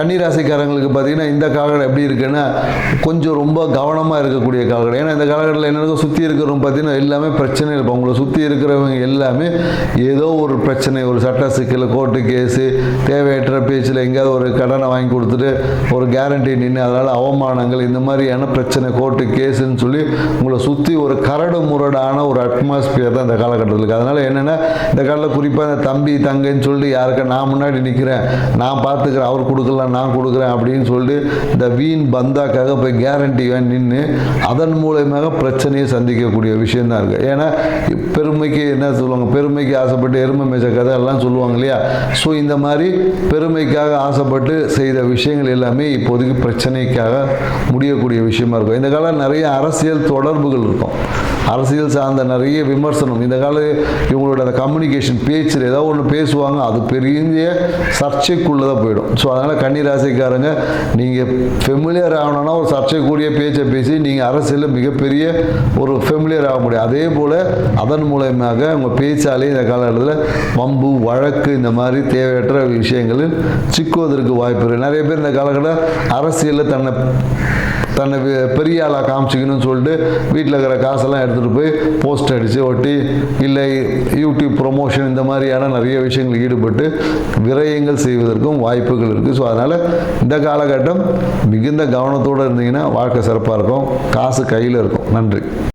கன்னிராசிக்காரங்களுக்கு பார்த்தீங்கன்னா இந்த காலகட்டம் எப்படி இருக்குன்னா கொஞ்சம் ரொம்ப கவனமாக இருக்கக்கூடிய காலகட்டம். ஏன்னா இந்த காலகட்டத்தில் என்ன சுற்றி இருக்கிறவங்க பார்த்தீங்கன்னா எல்லாமே பிரச்சனை இருப்போம். உங்களை சுற்றி இருக்கிறவங்க எல்லாமே ஏதோ ஒரு பிரச்சனை, ஒரு சட்ட சிக்கல், கோர்ட்டு கேஸு, தேவையற்ற பேச்சில் எங்கேயாவது ஒரு கடனை வாங்கி கொடுத்துட்டு ஒரு கேரண்டி நின்று அதனால் அவமானங்கள், இந்த மாதிரியான பிரச்சனை, கோர்ட்டு கேஸுன்னு சொல்லி உங்களை சுற்றி ஒரு கரடு முரடான ஒரு அட்மாஸ்பியர் தான் இந்த காலகட்டத்தில் இருக்குது. அதனால் என்னென்னா இந்த காலத்தில் குறிப்பாக இந்த தம்பி தங்கைன்னு சொல்லிட்டு யாருக்கா நான் முன்னாடி நிற்கிறேன், நான் பார்த்துக்கிறேன், அவர் கொடுக்கலாம் நான் கொடுக்குறேன் அப்படின்னு சொல்லிட்டு இந்த வீண் பந்தாக்காக போய் கேரண்டி நின்று அதன் மூலமாக பிரச்சனையை சந்திக்கக்கூடிய விஷயம் தான் இருக்குது. ஏன்னா பெருமைக்கு என்ன சொல்லுவாங்க, பெருமைக்கு ஆசைப்பட்டு எருமை மேய்ச்ச கதை எல்லாம் சொல்லுவாங்க இல்லையா. ஸோ இந்த மாதிரி பெருமைக்காக ஆசைப்பட்டு செய்த விஷயங்கள் எல்லாமே இப்போதைக்கு பிரச்சனைக்காக முடியக்கூடிய விஷயமா இருக்கும். இந்த காலம் நிறைய அரசியல் தொடர்புகள் இருக்கும், அரசியல் சார்ந்த நிறைய விமர்சனம். இந்த கால இவங்களோட அந்த கம்யூனிகேஷன் பேச்சில் ஏதாவது ஒன்று பேசுவாங்க, அது பெரிய சர்ச்சைக்குள்ளதான் போயிடும். ஸோ அதனால் கன்னிராசிக்காரங்க நீங்கள் ஃபெமிலியர் ஆகணும்னா ஒரு சர்ச்சைக்கூடிய பேச்சை பேசி நீங்கள் அரசியலில் மிகப்பெரிய ஒரு ஃபெமிலியர் ஆக முடியும். அதே போல் அதன் மூலமாக உங்கள் பேச்சாலே இந்த காலகட்டத்தில் வம்பு வழக்கு இந்த மாதிரி தேவையற்ற விஷயங்களில் சிக்குவதற்கு வாய்ப்பு இருக்குது. நிறைய பேர் இந்த காலகட்டம் அரசியலில் தன்னை பெரிய ஆளாக காமிச்சிக்கணும்னு சொல்லிட்டு வீட்டில் இருக்கிற காசெல்லாம் எடுத்துகிட்டு போய் போஸ்ட் அடித்து ஒட்டி இல்லை யூடியூப் ப்ரொமோஷன் இந்த மாதிரியான நிறைய விஷயங்கள் ஈடுபட்டு விரயங்கள் செய்வதற்கும் வாய்ப்புகள் இருக்குது. ஸோ அதனால் இந்த காலகட்டம் மிகுந்த கவனத்தோடு இருந்தீங்கன்னா வாழ்க்கை சிறப்பாக இருக்கும், காசு கையில் இருக்கும். நன்றி.